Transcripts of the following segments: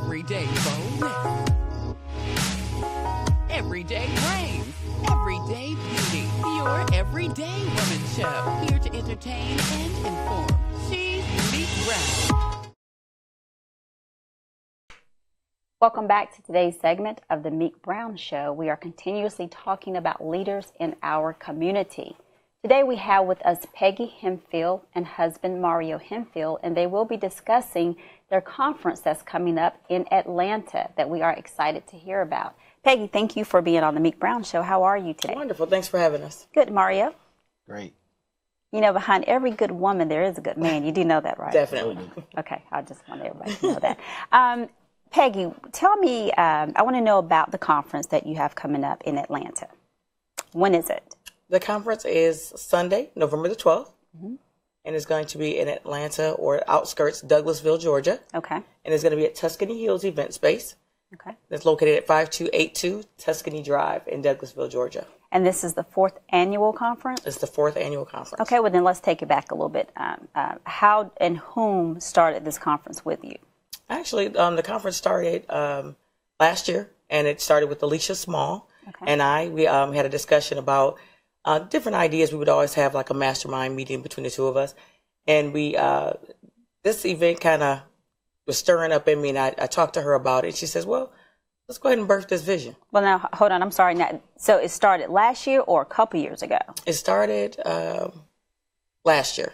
Everyday boldness. Everyday brains. Everyday beauty. Your Everyday Woman Show. Here to entertain and inform. She's Meek Brown. Welcome back to today's segment of the Meek Brown Show. We are continuously talking about leaders in our community. Today we have with us Peggy Hemphill and husband Mario Hemphill, and they will be discussing their conference that's coming up in Atlanta that we are excited to hear about. Peggy, thank you for being on the Meek Brown Show. How are you today? Wonderful. Thanks for having us. Good, Mario. Great. You know, behind every good woman, there is a good man. You do know that, right? Definitely. Okay, I just want everybody to know that. Peggy, tell me, I want to know about the conference that you have coming up in Atlanta. When is it? The conference is Sunday, November the 12th, and it's going to be in Atlanta or outskirts, Douglasville, Georgia. Okay. And it's going to be at Tuscany Hills Event Space. Okay. It's located at 5282 Tuscany Drive in Douglasville, Georgia. And this is the 4th annual conference? It's the 4th annual conference. Okay, well then let's take it back a little bit. How and whom started this conference with you? Actually, the conference started last year, and it started with Alicia Small and we had a discussion about different ideas. We would always have like a mastermind meeting between the two of us, and this event kind of was stirring up in me, and I talked to her about it. She says, well, let's go ahead and birth this vision. Well, now, hold on. I'm sorry. Now, so it started last year or a couple years ago? It started last year.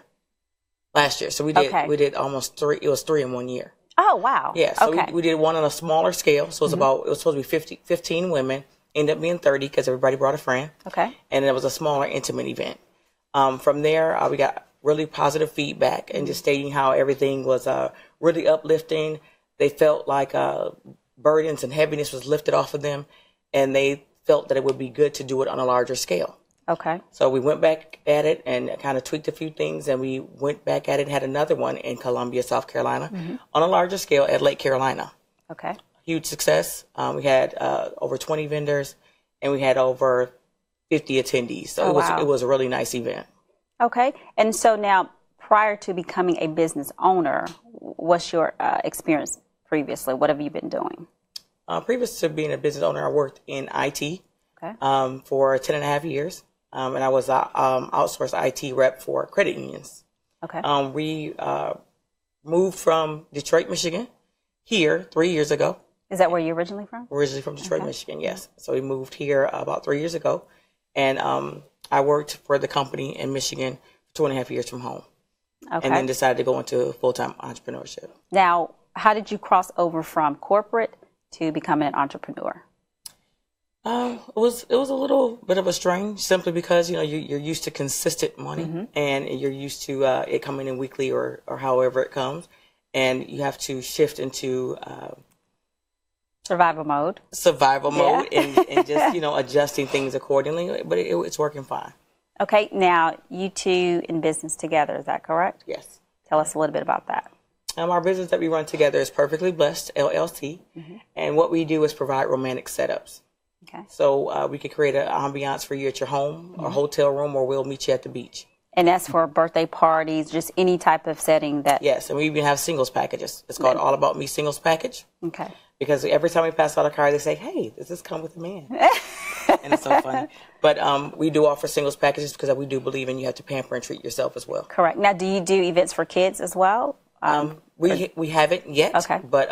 So we did almost 3. It was 3 in 1 year. Oh, wow. Yeah, so we did one on a smaller scale. So it was supposed to be 15 women. Ended up being 30 because everybody brought a friend. Okay. And it was a smaller, intimate event. From there, we got really positive feedback and just stating how everything was really uplifting. They felt like burdens and heaviness was lifted off of them, and they felt that it would be good to do it on a larger scale. Okay. So we went back at it and kind of tweaked a few things, and we went back at it and had another one in Columbia, South Carolina, on a larger scale at Lake Carolina. Okay. Huge success. We had over 20 vendors, and we had over 50 attendees. So it was a really nice event. Okay. And so now, prior to becoming a business owner, what's your experience previously? What have you been doing? Previous to being a business owner, I worked in IT for 10 and a half years. And I was an outsourced IT rep for credit unions. Okay. We moved from Detroit, Michigan, here 3 years ago. Is that where you're originally from? Originally from Detroit, Michigan, yes. So we moved here about 3 years ago. And I worked for the company in Michigan for 2.5 years from home. Okay. And then decided to go into full-time entrepreneurship. Now, how did you cross over from corporate to becoming an entrepreneur? It was a little bit of a strain, simply because you're used to consistent money, and you're used to it coming in weekly or however it comes, and you have to shift into survival mode, and just adjusting things accordingly. But it's working fine. Okay, now you two in business together, is that correct? Yes. Tell us a little bit about that. Our business that we run together is Perfectly Blessed LLC, and what we do is provide romantic setups. Okay. So we can create an ambiance for you at your home or hotel room, or we'll meet you at the beach. And that's for birthday parties, just any type of setting that... Yes, and we even have singles packages. It's called All About Me Singles Package. Okay. Because every time we pass out a card, they say, hey, does this come with a man? And it's so funny. But we do offer singles packages because we do believe in you have to pamper and treat yourself as well. Correct. Now, do you do events for kids as well? We haven't yet. Okay. But...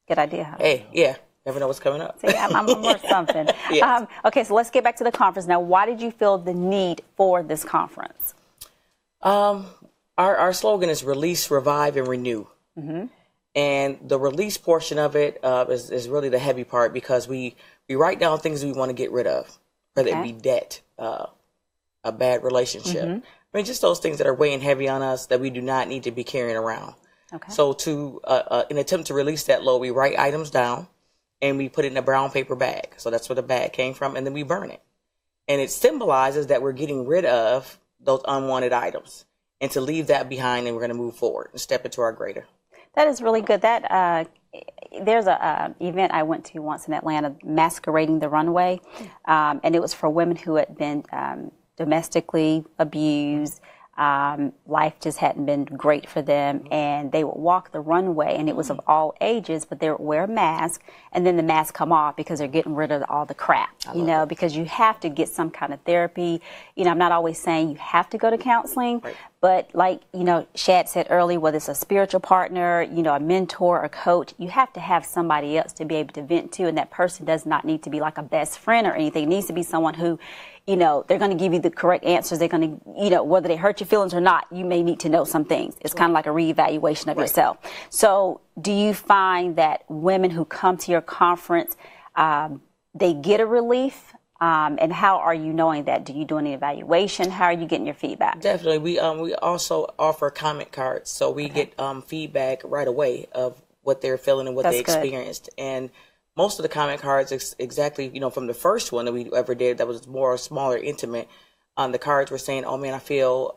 good idea. Hey, yeah. Never know what's coming up. See, I'm worth something. Yes. Okay, so let's get back to the conference. Now, why did you feel the need for this conference? Our slogan is release, revive, and renew. And the release portion of it is really the heavy part, because we write down things we want to get rid of, whether it be debt, a bad relationship. I mean, just those things that are weighing heavy on us that we do not need to be carrying around. Okay. So to in an attempt to release that load, we write items down, and we put it in a brown paper bag. So that's where the bag came from. And then we burn it. And it symbolizes that we're getting rid of those unwanted items, and to leave that behind, and we're going to move forward and step into our greater. That is really good. That there's a event I went to once in Atlanta, Masquerading the Runway. And it was for women who had been domestically abused, Life just hadn't been great for them, and they would walk the runway, and it was of all ages, but they would wear a mask, and then the mask come off because they're getting rid of all the crap, because you have to get some kind of therapy. I'm not always saying you have to go to counseling, but like, Shad said earlier, whether it's a spiritual partner, a mentor, a coach, you have to have somebody else to be able to vent to, and that person does not need to be like a best friend or anything. It needs to be someone who, they're going to give you the correct answers. They're going to, whether they hurt your feelings or not, you may need to know some things. It's kind of like a reevaluation of yourself. So do you find that women who come to your conference, they get a relief? And how are you knowing that? Do you do any evaluation? How are you getting your feedback? Definitely. We also offer comment cards. So we get feedback right away of what they're feeling and what they experienced. And most of the comment cards, exactly, from the first one that we ever did, that was more smaller, intimate, the cards were saying, oh man, I feel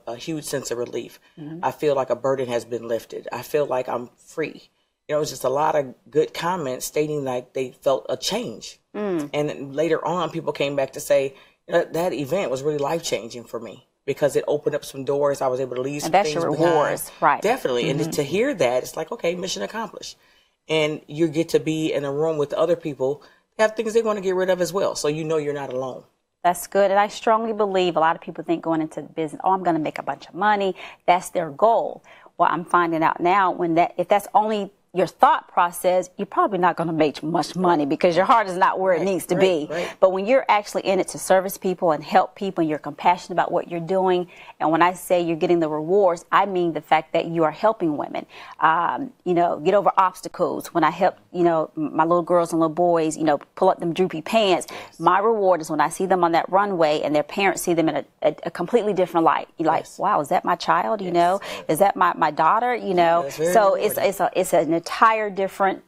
a huge sense of relief. I feel like a burden has been lifted. I feel like I'm free. It was just a lot of good comments stating like they felt a change. And then later on, people came back to say that event was really life-changing for me because it opened up some doors. I was able to leave some things behind. And that's your rewards, right? Definitely. And to hear that, it's like, okay, mission accomplished. And you get to be in a room with other people that have things they want to get rid of as well. So you're not alone. That's good. And I strongly believe a lot of people think going into the business, I'm going to make a bunch of money. That's their goal. Well, I'm finding out now if that's only your thought process, you're probably not going to make much money because your heart is not where it needs to be. But when you're actually in it to service people and help people and you're compassionate about what you're doing, and when I say you're getting the rewards, I mean the fact that you are helping women, get over obstacles. When I help, my little girls and little boys, pull up them droopy pants, my reward is when I see them on that runway and their parents see them in a completely different light. You're like, wow, is that my child? Is that my daughter? So it's an entire different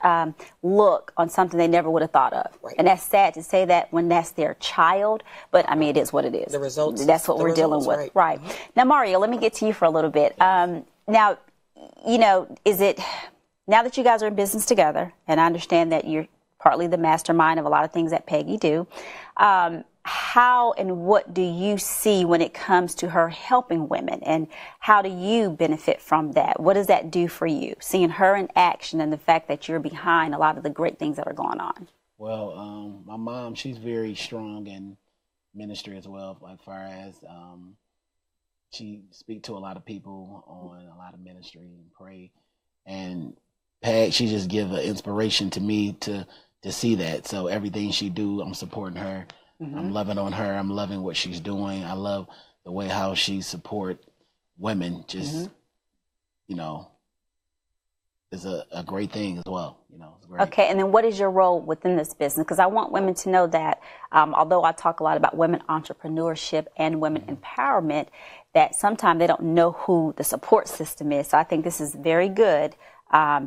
look on something they never would have thought of. And that's sad to say that when that's their child, but I mean, it is what it is. The results. That's what we're dealing with. Right. Now, Mario, let me get to you for a little bit. Now, is it, now that you guys are in business together, and I understand that you're partly the mastermind of a lot of things that Peggy do, how and what do you see when it comes to her helping women, and how do you benefit from that? What does that do for you, seeing her in action and the fact that you're behind a lot of the great things that are going on? Well, my mom, she's very strong in ministry as well, like far as she speak to a lot of people on a lot of ministry and pray. And Peg, she just give an inspiration to me to see that. So everything she do, I'm supporting her. I'm loving on her. I'm loving what she's doing. I love the way how she support women. Just, is a great thing as well. It's great. Okay, and then what is your role within this business? Because I want women to know that although I talk a lot about women entrepreneurship and women empowerment, that sometimes they don't know who the support system is. So I think this is very good.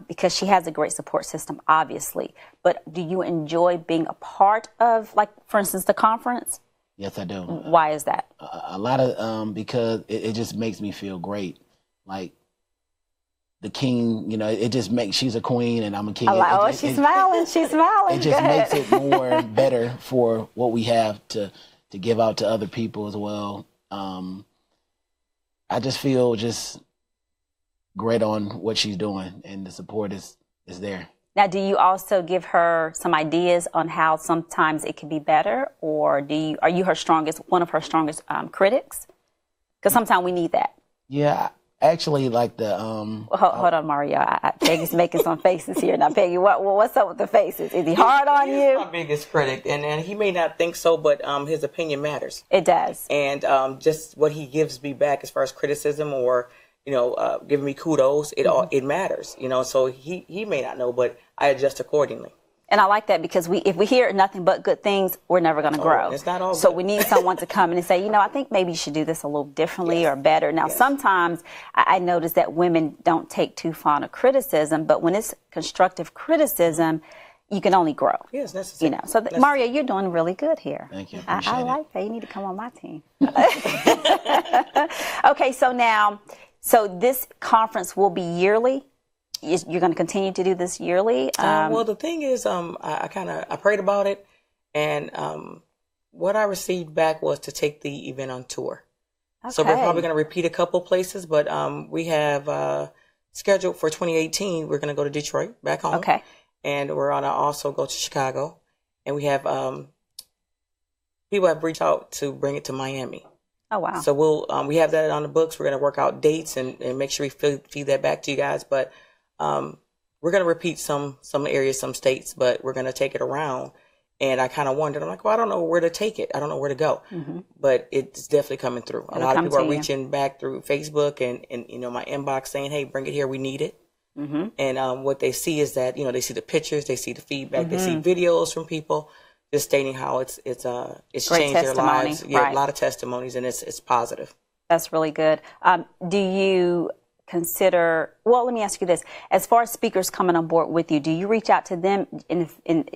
Because she has a great support system, obviously. But do you enjoy being a part of, like, for instance, the conference? Yes, I do. Why is that? A lot of, because it just makes me feel great. Like, the king, it just makes, she's a queen and I'm a king. She's smiling. She's smiling. It just makes it more better for what we have to give out to other people as well. I just feel great on what she's doing, and the support is there. Now, do you also give her some ideas on how sometimes it can be better, or are you one of her strongest critics? Because sometimes we need that. Yeah, actually, like the Hold on, Mario. Peggy's making some faces here now. Peggy, what's up with the faces? Is he hard on you? He's my biggest critic, and he may not think so, but his opinion matters. It does. And just what he gives me back as far as criticism or giving me kudos, it matters, so he may not know, but I adjust accordingly. And I like that because if we hear nothing but good things, we're never going to grow. It's not all so good. We need someone to come in and say, I think maybe you should do this a little differently or better. Now, sometimes I notice that women don't take too fond of criticism, but when it's constructive criticism, you can only grow. Yes, necessary. So Mario, you're doing really good here. Thank you. I like that. You need to come on my team. Okay, so this conference will be yearly. You're going to continue to do this yearly? Well, the thing is, I prayed about it, and what I received back was to take the event on tour. Okay. So we're probably going to repeat a couple places, but we have scheduled for 2018. We're going to go to Detroit, back home. Okay. And we're going to also go to Chicago. And we have people have reached out to bring it to Miami. Oh, wow. So we have that on the books. We're going to work out dates and make sure we feed that back to you guys. But we're going to repeat some areas, some states, but we're going to take it around. And I kind of wondered, I'm like, well, I don't know where to take it. I don't know where to go. Mm-hmm. But it's definitely coming through. A lot of people are reaching back through Facebook and my inbox saying, hey, bring it here. We need it. Mm-hmm. And what they see is that, they see the pictures, they see the feedback, they see videos from people just stating how it's changed their lives. Yeah, right. A lot of testimonies, and it's positive. That's really good. Do you consider, let me ask you this. As far as speakers coming on board with you, do you reach out to them? And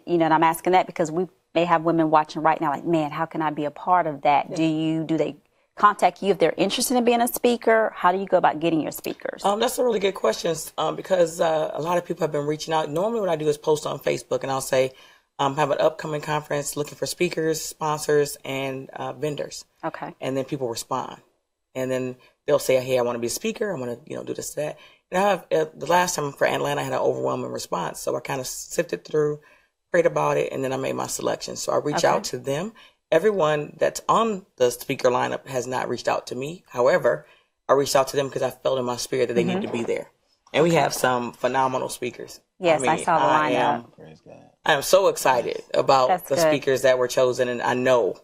I'm asking that because we may have women watching right now like, man, how can I be a part of that? Yeah. Do they contact you if they're interested in being a speaker? How do you go about getting your speakers? That's a really good question because a lot of people have been reaching out. Normally what I do is post on Facebook and I'll say, have an upcoming conference looking for speakers, sponsors, and vendors. Okay. And then people respond. And then they'll say, hey, I want to be a speaker. I want to, do this, that. And I have, the last time for Atlanta, I had an overwhelming response. So I kind of sifted through, prayed about it, and then I made my selection. So I reach out to them. Everyone that's on the speaker lineup has not reached out to me. However, I reached out to them because I felt in my spirit that they need to be there. And we have some phenomenal speakers. Yes, I saw the lineup. I am so excited about the speakers that were chosen, and I know.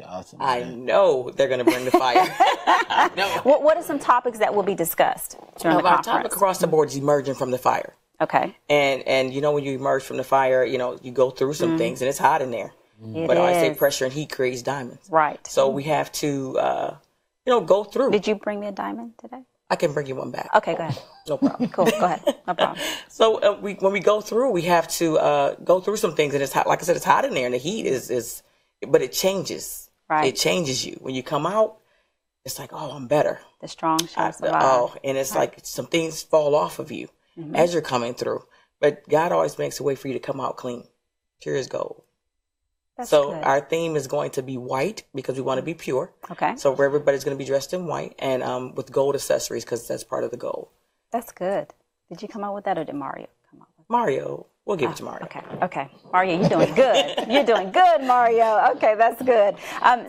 Awesome, I know they're going to bring the fire. I know. What are some topics that will be discussed during the conference? Our topic across the board is emerging from the fire. Okay. And when you emerge from the fire, you go through some things, and it's hot in there. But I say pressure and heat creates diamonds. Right. So we have to, go through. Did you bring me a diamond today? I can bring you one back. Okay, go ahead. No problem. Cool, go ahead. No problem. So when we go through, we have to go through some things, and it's hot. Like I said, it's hot in there, and the heat is but it changes. Right. It changes you. When you come out, it's like, oh, I'm better. The strong shall survive. And it's like some things fall off of you as you're coming through. But God always makes a way for you to come out clean, pure as gold. That's so good. Our theme is going to be white because we want to be pure. Okay. So everybody's going to be dressed in white and with gold accessories because that's part of the gold. That's good. Did you come up with that or did Mario come up with that? Mario. We'll give it to Mario. Okay. Mario, you're doing good. You're doing good, Mario. Okay, that's good.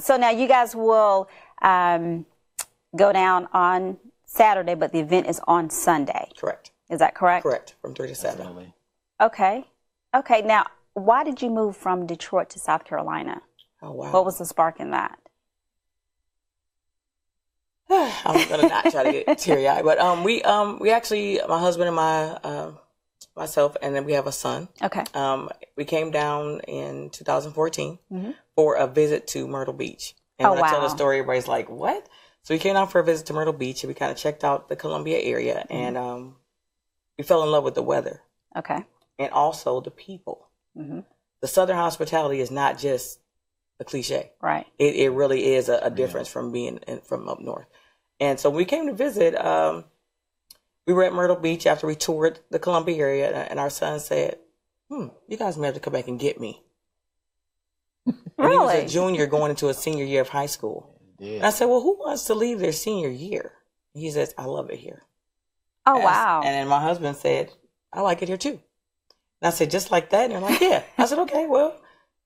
So now you guys will go down on Saturday, but the event is on Sunday. Correct. Is that correct? Correct. From 3 to 7. Definitely. Okay. Now, why did you move from Detroit to South Carolina? Oh, wow. What was the spark in that? I'm going to not try to get teary-eyed, but we actually, my husband and myself, and then we have a son. Okay. We came down in 2014 for a visit to Myrtle Beach. And when I tell the story, everybody's like, what? So we came down for a visit to Myrtle Beach, and we kind of checked out the Columbia area, and we fell in love with the weather. Okay. And also the people. Mm-hmm. The Southern hospitality is not just a cliche. Right. It really is a difference from being from up north. And so when we came to visit, we were at Myrtle Beach after we toured the Columbia area, and our son said, you guys may have to come back and get me. And he was a junior going into a senior year of high school. Yeah. And I said, well, who wants to leave their senior year? He says, I love it here. Oh, wow. And then my husband said, I like it here too. And I said, just like that? And they're like, yeah. I said, okay, well,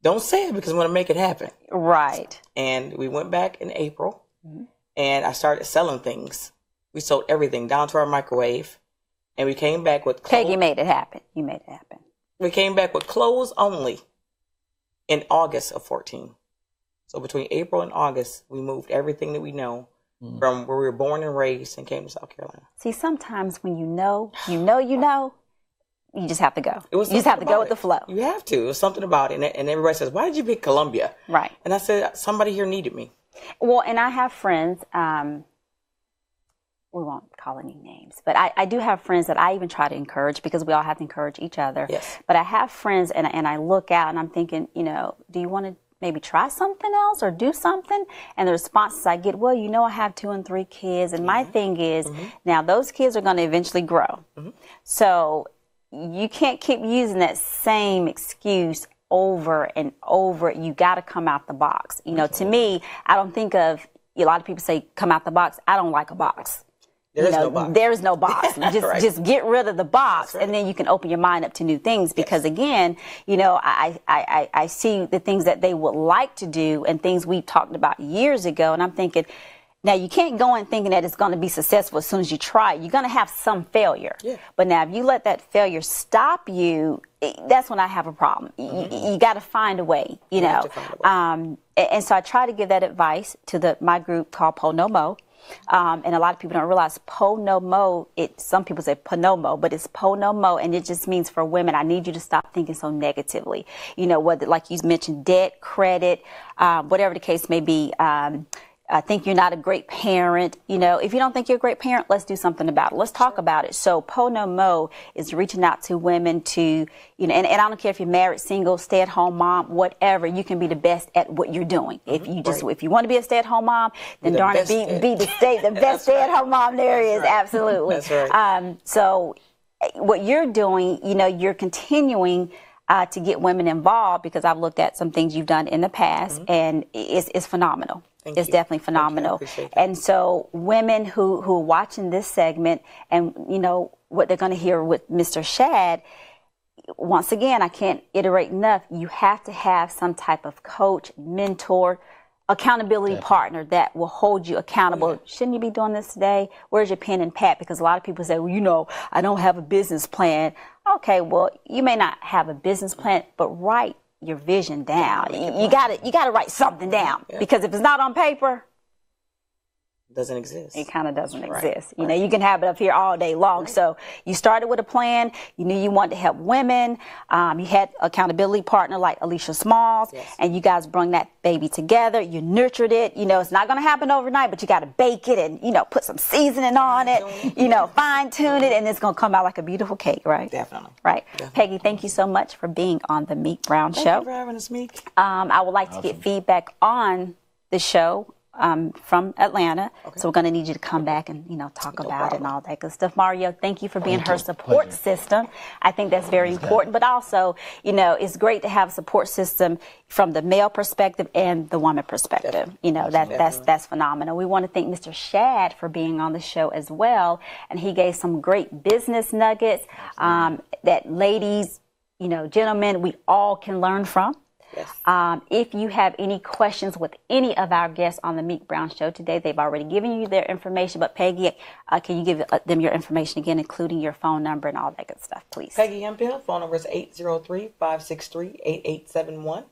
don't say it because I'm going to make it happen. Right. And we went back in April, and I started selling things. We sold everything down to our microwave, and we came back with clothes. Peggy made it happen. You made it happen. We came back with clothes only in August of 14. So between April and August, we moved everything that we know from where we were born and raised and came to South Carolina. See, sometimes when you know, you just have to go. You just have to go with the flow. You have to. It was something about it. And everybody says, why did you pick Columbia? Right. And I said, somebody here needed me. Well, and I have friends, we won't call any names, but I do have friends that I even try to encourage because we all have to encourage each other. Yes. But I have friends and I look out and I'm thinking, do you want to maybe try something else or do something? And the responses I get, well, I have 2 and 3 kids. And my thing is, now those kids are going to eventually grow. So you can't keep using that same excuse over and over. You got to come out the box. To me, I don't think of, a lot of people say come out the box. I don't like a box. There's no box. There's no box. Just get rid of the box, right. and then you can open your mind up to new things. Because again, I see the things that they would like to do and things we talked about years ago, and I'm thinking, now you can't go in thinking that it's going to be successful as soon as you try it. You're going to have some failure. Yeah. But now if you let that failure stop you, that's when I have a problem. You got to find a way, you know. And so I try to give that advice to my group called Po No Mo. And a lot of people don't realize Po No Mo, some people say Panomo, but it's Po No Mo, and it just means for women, I need you to stop thinking so negatively. You know, whether, like you mentioned, debt, credit, whatever the case may be. I think you're not a great parent. You know, if you don't think you're a great parent, let's do something about it. Let's talk about it. So Po No Mo is reaching out to women to, you know, and I don't care if you're married, single, stay-at-home mom, whatever. You can be the best at what you're doing. If you just, if you want to be a stay-at-home mom, then darn it, be the best stay-at-home mom there is. Right. Absolutely. That's right. So what you're doing, you know, you're continuing to get women involved, because I've looked at some things you've done in the past, and it's phenomenal. It's definitely phenomenal. And so women who are watching this segment, and you know what they're going to hear with Mr. Shad, once again, I can't iterate enough, you have to have some type of coach, mentor, accountability partner that will hold you accountable. Shouldn't you be doing this today? Where's your pen and pad? Because a lot of people say, well, you know, I don't have a business plan. Okay, well, you may not have a business plan, but write your vision down. You gotta write something down, because if it's not on paper, it doesn't exist. It kind of doesn't exist. You know, you can have it up here all day long. So you started with a plan. You knew you wanted to help women. You had accountability partner like Alicia Smalls, and you guys brung that baby together. You nurtured it. You know, it's not going to happen overnight, but you got to bake it and, you know, put some seasoning on it, you know, fine tune it, and it's going to come out like a beautiful cake, right? Definitely. Right. Definitely. Peggy, thank you so much for being on the Meek Brown Show. Thank you for having us, Meek. I would like to get feedback on the show. From Atlanta, so we're going to need you to come back and, you know, talk about it and all that good stuff. Mario, thank you for being her support system. I think that's very important, but also, you know, it's great to have a support system from the male perspective and the woman perspective. You know, that's phenomenal. We want to thank Mr. Shad for being on the show as well, and he gave some great business nuggets that ladies, you know, gentlemen, we all can learn from. Yes. If you have any questions with any of our guests on the Meek Brown Show today, they've already given you their information. But Peggy, can you give them your information again, including your phone number and all that good stuff, please? Peggy Hemphill, phone number is 803-563-8871.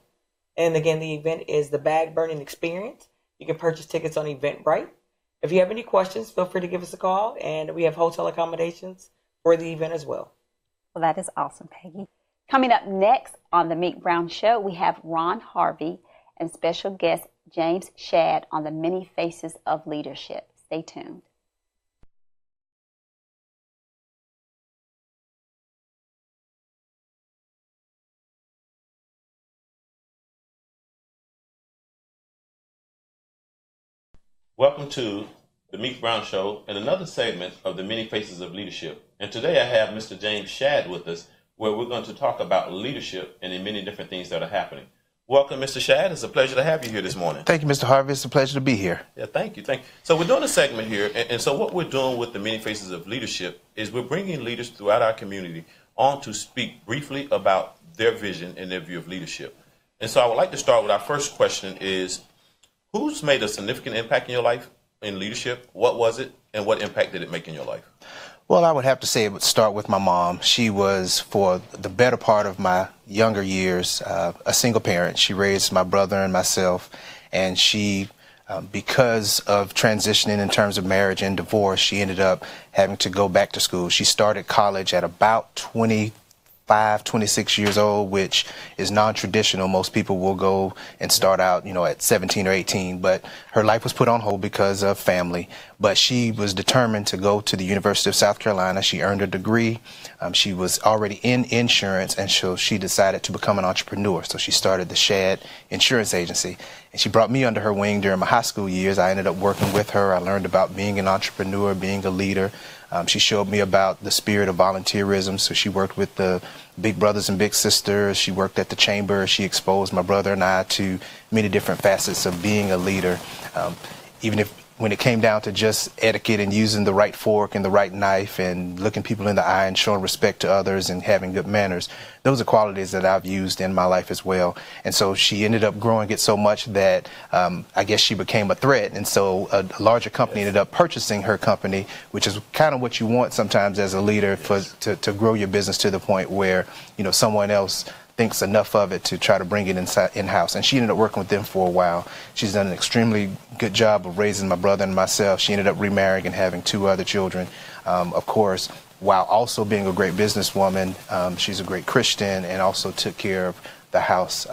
And again, the event is the Bag Burning Experience. You can purchase tickets on Eventbrite. If you have any questions, feel free to give us a call. And we have hotel accommodations for the event as well. Well, that is awesome, Peggy. Coming up next on the Meek Brown Show, we have Ron Harvey and special guest James Shad on the many faces of leadership. Stay tuned. Welcome to the Meek Brown Show and another segment of the many faces of leadership. And today I have Mr. James Shad with us, where we're going to talk about leadership and the many different things that are happening. Welcome, Mr. Shad. It's a pleasure to have you here this morning. Thank you, Mr. Harvey. It's a pleasure to be here. Yeah, thank you. So we're doing a segment here, and so what we're doing with the many faces of leadership is we're bringing leaders throughout our community on to speak briefly about their vision and their view of leadership. And so I would like to start with our first question is, who's made a significant impact in your life in leadership? What was it, and what impact did it make in your life? Well, I would have to say it would start with my mom. She was, for the better part of my younger years, a single parent. She raised my brother and myself, and she, because of transitioning in terms of marriage and divorce, she ended up having to go back to school. She started college at about 26 years old, which is non-traditional. Most people will go and start out, you know, at 17 or 18, but her life was put on hold because of family. But she was determined to go to the University of South Carolina. She earned a degree. She was already in insurance, and so she decided to become an entrepreneur. So she started the Shad Insurance Agency, and she brought me under her wing during my high school years. I ended up working with her. I learned about being an entrepreneur, being a leader. She showed me about the spirit of volunteerism, so she worked with the Big Brothers and Big Sisters. She worked at the chamber. She exposed my brother and I to many different facets of being a leader. even if when it came down to just etiquette and using the right fork and the right knife and looking people in the eye and showing respect to others and having good manners, those are qualities that I've used in my life as well. And so she ended up growing it so much that I guess she became a threat. And so a larger company ended up purchasing her company, which is kind of what you want sometimes as a leader to grow your business to the point where, someone else thinks enough of it to try to bring it in-house. And she ended up working with them for a while. She's done an extremely good job of raising my brother and myself. She ended up remarrying and having 2 other children. Of course, while also being a great businesswoman, she's a great Christian and also took care of the house.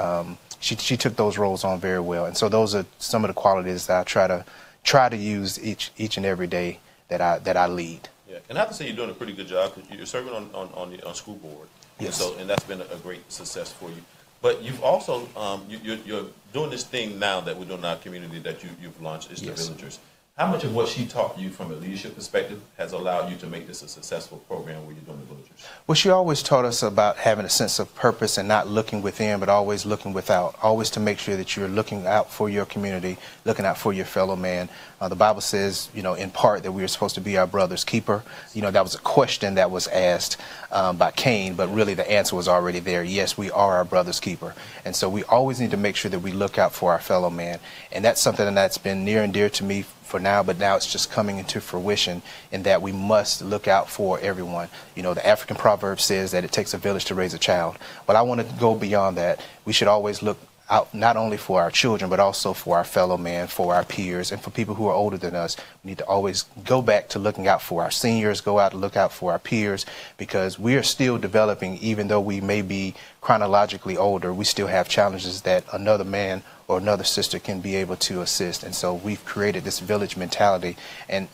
She took those roles on very well. And so those are some of the qualities that I try to use each and every day that I lead. Yeah, and I have to say you're doing a pretty good job because you're serving on the school board. Yes. And that's been a great success for you. But you've also you're doing this thing now that we're doing in our community that you've launched is the Villagers. How much of what she taught you from a leadership perspective has allowed you to make this a successful program where you're doing the Villagers? Well, she always taught us about having a sense of purpose and not looking within, but always looking without. Always to make sure that you're looking out for your community, looking out for your fellow man. The Bible says, in part that we are supposed to be our brother's keeper. That was a question that was asked by Cain, but really the answer was already there. Yes, we are our brother's keeper. And so we always need to make sure that we look out for our fellow man. And that's something that's been near and dear to me for now, but now it's just coming into fruition in that we must look out for everyone. The African proverb says that it takes a village to raise a child. But I want to go beyond that. We should always look out not only for our children, but also for our fellow man, for our peers, and for people who are older than us. We need to always go back to looking out for our seniors, go out and look out for our peers, because we are still developing. Even though we may be chronologically older, we still have challenges that another man or another sister can be able to assist. And so we've created this village mentality, and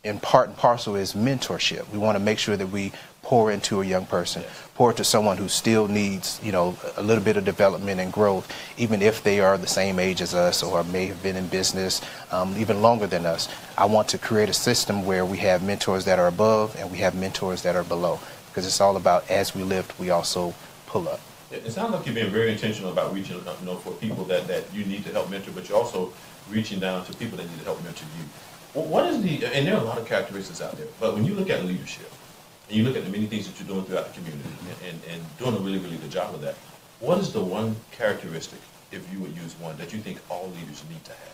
in part and parcel is mentorship. We want to make sure that we pour into a young person, pour into someone who still needs, a little bit of development and growth, even if they are the same age as us or may have been in business even longer than us. I want to create a system where we have mentors that are above and we have mentors that are below, because it's all about as we lift, we also pull up. It sounds like you're being very intentional about reaching, for people that you need to help mentor, but you're also reaching down to people that need to help mentor you. What is and there are a lot of characteristics out there, but when you look at leadership, and you look at the many things that you're doing throughout the community and doing a really, really good job of that, what is the one characteristic, if you would use one, that you think all leaders need to have?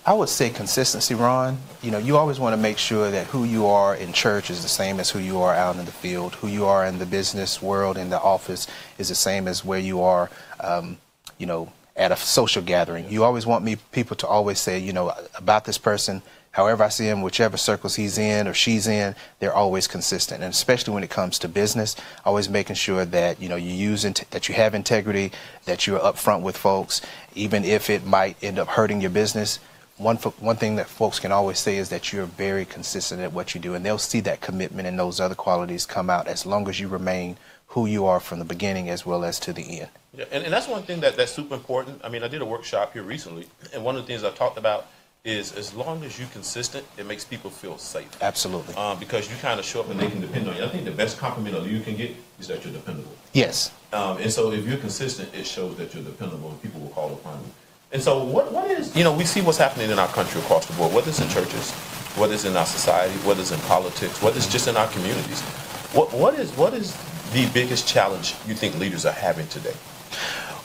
I would say consistency, Ron. You always want to make sure that who you are in church is the same as who you are out in the field. Who you are in the business world, in the office, is the same as where you are, at a social gathering. You always want people to always say, about this person, however I see him, whichever circles he's in or she's in, they're always consistent. And especially when it comes to business, always making sure that, that you have integrity, that you're upfront with folks, even if it might end up hurting your business. One thing that folks can always say is that you're very consistent at what you do, and they'll see that commitment and those other qualities come out as long as you remain who you are from the beginning as well as to the end. Yeah, and that's one thing that's super important. I mean, I did a workshop here recently, and one of the things I talked about is as long as you're consistent, it makes people feel safe. Absolutely. Because you kind of show up and they can depend on you. I think the best compliment a leader can get is that you're dependable. Yes. And so if you're consistent, it shows that you're dependable and people will call upon you. And so what is, we see what's happening in our country across the board, whether it's in churches, whether it's in our society, whether it's in politics, whether it's just in our communities. What is the biggest challenge you think leaders are having today?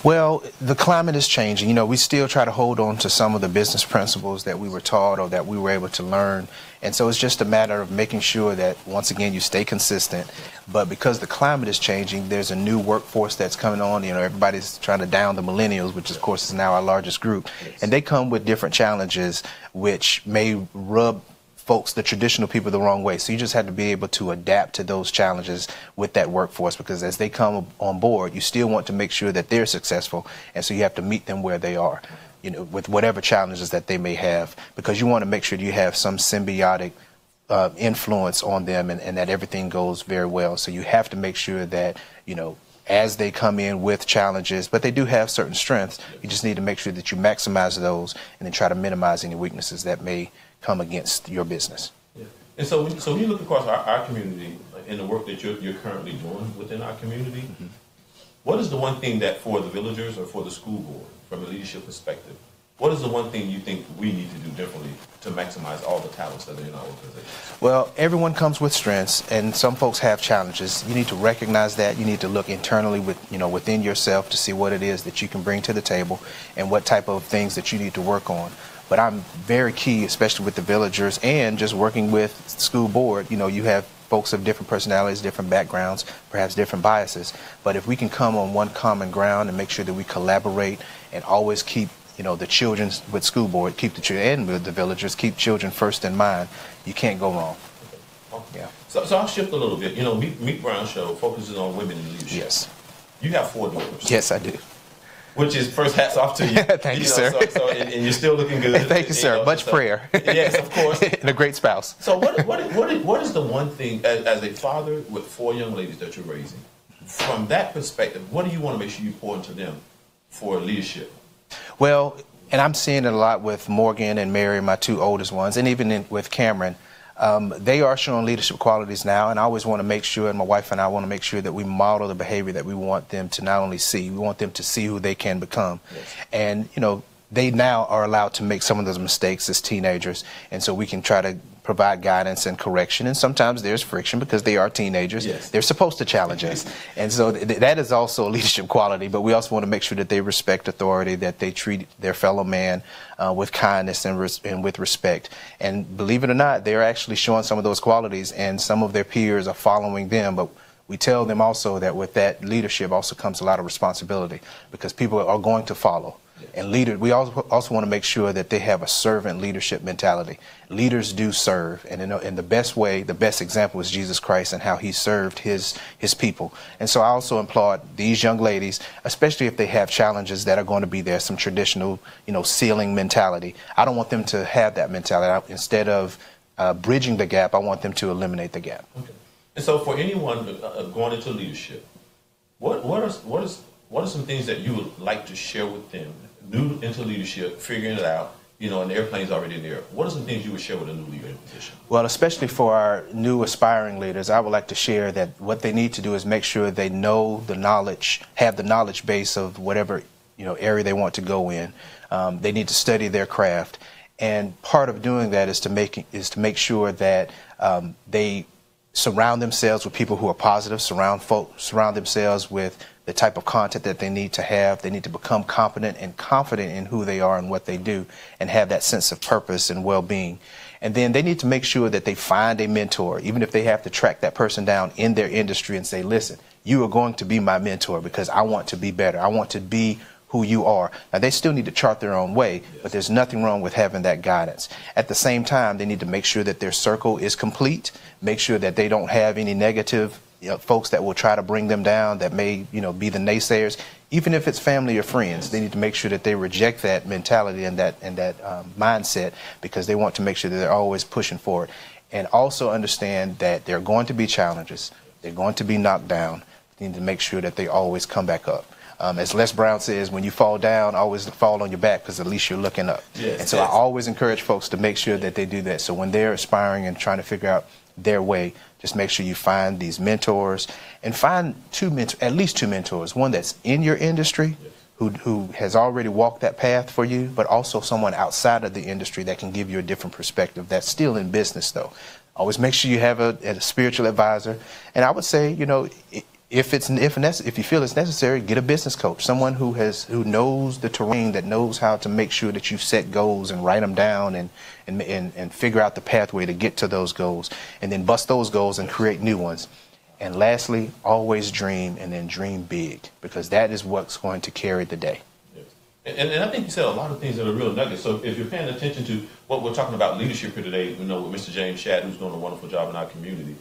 Well, the climate is changing. We still try to hold on to some of the business principles that we were taught or that we were able to learn. And so it's just a matter of making sure that, once again, you stay consistent. But because the climate is changing, there's a new workforce that's coming on. Everybody's trying to down the millennials, which, of course, is now our largest group. And they come with different challenges, which may rub folks, the traditional people, the wrong way. So you just have to be able to adapt to those challenges with that workforce, because as they come on board, you still want to make sure that they're successful. And so you have to meet them where they are, with whatever challenges that they may have, because you want to make sure you have some symbiotic influence on them and that everything goes very well. So you have to make sure that, as they come in with challenges, but they do have certain strengths, you just need to make sure that you maximize those and then try to minimize any weaknesses that may come against your business. Yeah. And so when you look across our community and the work that you're currently doing within our community, what is the one thing that for the villagers or for the school board, from a leadership perspective, what is the one thing you think we need to do differently to maximize all the talents that are in our organization? Well, everyone comes with strengths, and some folks have challenges. You need to recognize that. You need to look internally within yourself to see what it is that you can bring to the table and what type of things that you need to work on. But I'm very key, especially with the villagers and just working with school board. You have folks of different personalities, different backgrounds, perhaps different biases. But if we can come on one common ground and make sure that we collaborate and always keep the children with school board, keep the children, and with the villagers, keep children first in mind, you can't go wrong. Okay. Yeah. So I'll shift a little bit. Meek Brown Show focuses on women in leadership. Yes. You have 4 daughters. Yes, I do. Which is, first, hats off to you. Thank you, sir. And you're still looking good. Thank you, sir. Much prayer. Yes, of course. And a great spouse. So what is the one thing, as a father with 4 young ladies that you're raising, from that perspective, what do you want to make sure you pour into them for leadership? Well, and I'm seeing it a lot with Morgan and Mary, my 2 oldest ones, and even with Cameron. They are showing leadership qualities now, and I always want to make sure, and my wife and I want to make sure that we model the behavior that we want them to not only see, we want them to see who they can become. Yes. And, they now are allowed to make some of those mistakes as teenagers, and so we can try to provide guidance and correction. And sometimes there's friction because they are teenagers. Yes. They're supposed to challenge us. And so that is also a leadership quality, but we also want to make sure that they respect authority, that they treat their fellow man with kindness and with respect. And believe it or not, they're actually showing some of those qualities, and some of their peers are following them. But we tell them also that with that leadership also comes a lot of responsibility, because people are going to follow. And we also want to make sure that they have a servant leadership mentality. Leaders do serve, and in the best way, the best example is Jesus Christ and how he served his people. And so I also applaud these young ladies, especially if they have challenges that are going to be there, some traditional, ceiling mentality. I don't want them to have that mentality. Instead of bridging the gap, I want them to eliminate the gap. Okay. And so for anyone going into leadership, what are some things that you would like to share with them, new into leadership, figuring it out, and the airplane's already in the air? What are some things you would share with a new leader in position? Well, especially for our new aspiring leaders, I would like to share that what they need to do is make sure they know the knowledge, have the knowledge base of whatever area they want to go in. They need to study their craft, and part of doing that is to make sure that they surround themselves with people who are positive, surround themselves with the type of content that they need to have. They need to become competent and confident in who they are and what they do, and have that sense of purpose and well-being. And then they need to make sure that they find a mentor, even if they have to track that person down in their industry and say, listen, you are going to be my mentor because I want to be better. I want to be who you are. Now, they still need to chart their own way, but there's nothing wrong with having that guidance. At the same time, they need to make sure that their circle is complete, make sure that they don't have any negative folks that will try to bring them down, that may be the naysayers. Even if it's family or friends, they need to make sure that they reject that mentality and that mindset, because they want to make sure that they're always pushing forward. And also understand that there are going to be challenges. They're going to be knocked down. They need to make sure that they always come back up. As Les Brown says, when you fall down, always fall on your back, because at least you're looking up. Yes, and so I always encourage folks to make sure that they do that. So when they're aspiring and trying to figure out their way, just make sure you find these mentors, and find at least two mentors. One that's in your industry, who has already walked that path for you, but also someone outside of the industry that can give you a different perspective that's still in business, though. Always make sure you have a spiritual advisor. And I would say, if you feel it's necessary, get a business coach, someone who knows the terrain, that knows how to make sure that you set goals and write them down and figure out the pathway to get to those goals, and then bust those goals and create new ones. And lastly, always dream, and then dream big, because that is what's going to carry the day. Yes. And I think you said a lot of things that are real nuggets. So if you're paying attention to what we're talking about leadership here today, with Mr. James Shadd, who's doing a wonderful job in our community.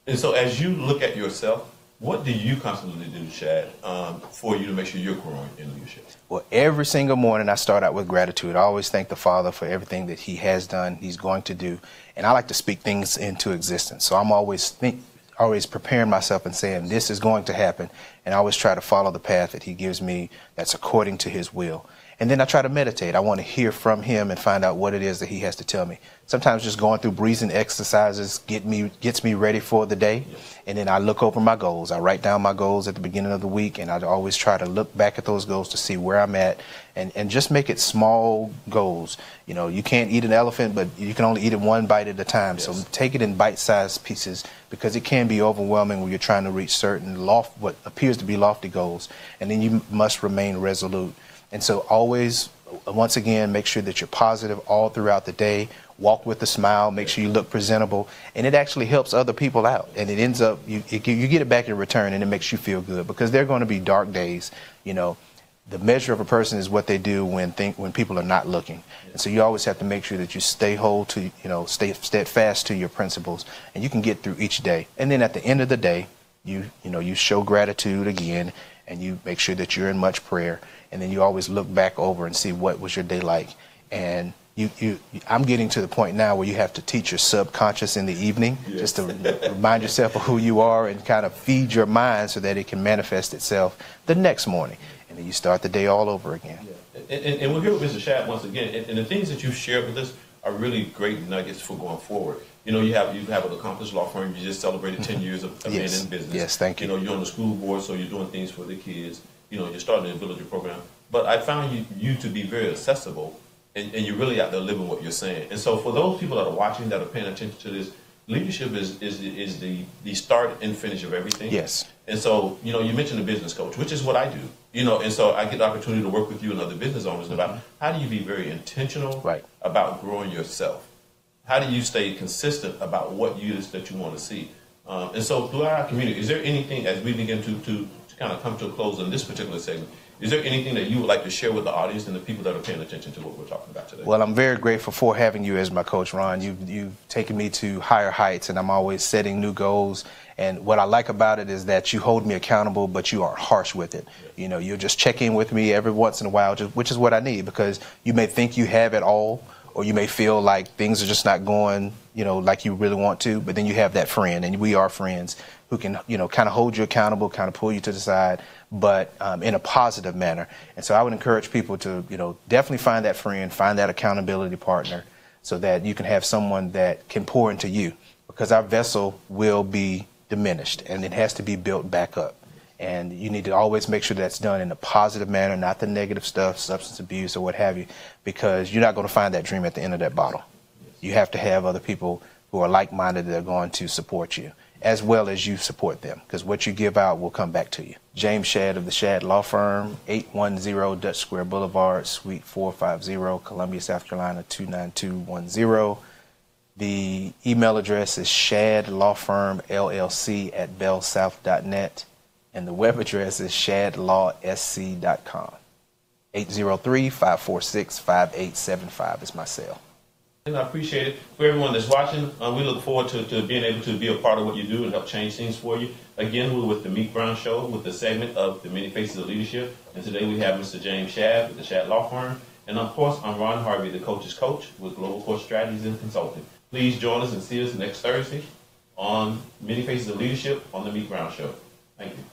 And so as you look at yourself, what do you constantly do, Shadd, for you to make sure you're growing in leadership? Well, every single morning I start out with gratitude. I always thank the Father for everything that he has done, he's going to do. And I like to speak things into existence. So I'm always preparing myself and saying, this is going to happen. And I always try to follow the path that he gives me that's according to his will. And then I try to meditate. I want to hear from him and find out what it is that he has to tell me. Sometimes just going through breathing exercises gets me ready for the day. And then I look over my goals. I write down my goals at the beginning of the week, and I always try to look back at those goals to see where I'm at and just make it small goals. You know, you can't eat an elephant, but you can only eat it one bite at a time. Yes. So take it in bite-sized pieces, because it can be overwhelming when you're trying to reach certain what appears to be lofty goals. And then you must remain resolute. And so always, once again, make sure that you're positive all throughout the day. Walk with a smile. Make sure you look presentable. And it actually helps other people out. And it ends up, you get it back in return, and it makes you feel good, because there are going to be dark days. You know, the measure of a person is what they do when people are not looking. And so you always have to make sure that you stay stay steadfast to your principles, and you can get through each day. And then at the end of the day, you show gratitude again, and you make sure that you're in much prayer. And then you always look back over and see what was your day like. And I'm getting to the point now where you have to teach your subconscious in the evening, just to remind yourself of who you are and kind of feed your mind so that it can manifest itself the next morning. And then you start the day all over again. Yeah. And we're here with Mr. Shad once again. And the things that you've shared with us are really great nuggets for going forward. You know, you have an accomplished law firm. You just celebrated 10 years of being in business. Yes, thank you. You know, you're on the school board, so you're doing things for the kids. You know, you're starting a villager program. But I found you to be very accessible, and you're really out there living what you're saying. And so for those people that are watching, that are paying attention to this, leadership is the start and finish of everything. Yes. And so, you know, you mentioned a business coach, which is what I do. You know, and so I get the opportunity to work with you and other business owners about how do you be very intentional about growing yourself? How do you stay consistent about what it is that you want to see? And so throughout our community, is there anything, as we begin to kind of come to a close in this particular segment, is there anything that you would like to share with the audience and the people that are paying attention to what we're talking about today? Well, I'm very grateful for having you as my coach, Ron. You've taken me to higher heights, and I'm always setting new goals. And what I like about it is that you hold me accountable, but you aren't harsh with it. Yeah. You know, you'll just check in with me every once in a while, which is what I need, because you may think you have it all, or you may feel like things are just not going, you know, like you really want to, but then you have that friend, and we are friends who can, you know, kind of hold you accountable, kind of pull you to the side, but in a positive manner. And so I would encourage people to, you know, definitely find that friend, find that accountability partner, so that you can have someone that can pour into you, because our vessel will be diminished, and it has to be built back up. And you need to always make sure that's done in a positive manner, not the negative stuff, substance abuse or what have you, because you're not going to find that dream at the end of that bottle. You have to have other people who are like-minded that are going to support you, as well as you support them, because what you give out will come back to you. James Shad of the Shad Law Firm, 810 Dutch Square Boulevard, Suite 450, Columbia, South Carolina, 29210. The email address is shadlawfirmllc@bellsouth.net. And the web address is shadlawsc.com. 803-546-5875 is my cell. And I appreciate it. For everyone that's watching, we look forward to being able to be a part of what you do and help change things for you. Again, we're with the Meek Brown Show with the segment of the Many Faces of Leadership. And today we have Mr. James Shad with the Shad Law Firm. And of course, I'm Ron Harvey, the coach's coach with Global Coach Strategies and Consulting. Please join us and see us next Thursday on Many Faces of Leadership on the Meek Brown Show. Thank you.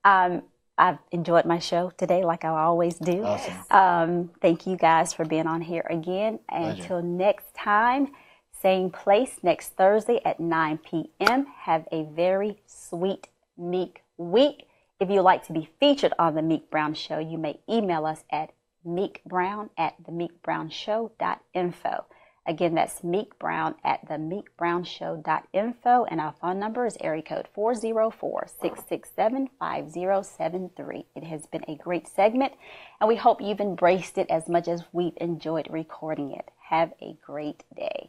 I've enjoyed my show today, like I always do. Awesome. Thank you guys for being on here again. Until next time, same place next Thursday at 9 p.m. Have a very sweet Meek week. If you'd like to be featured on the Meek Brown Show, you may email us at meekbrown@themeekbrownshow.info. Again, that's Meek Brown at themeekbrownshow.info, and our phone number is area code 404-667-5073. It has been a great segment, and we hope you've embraced it as much as we've enjoyed recording it. Have a great day.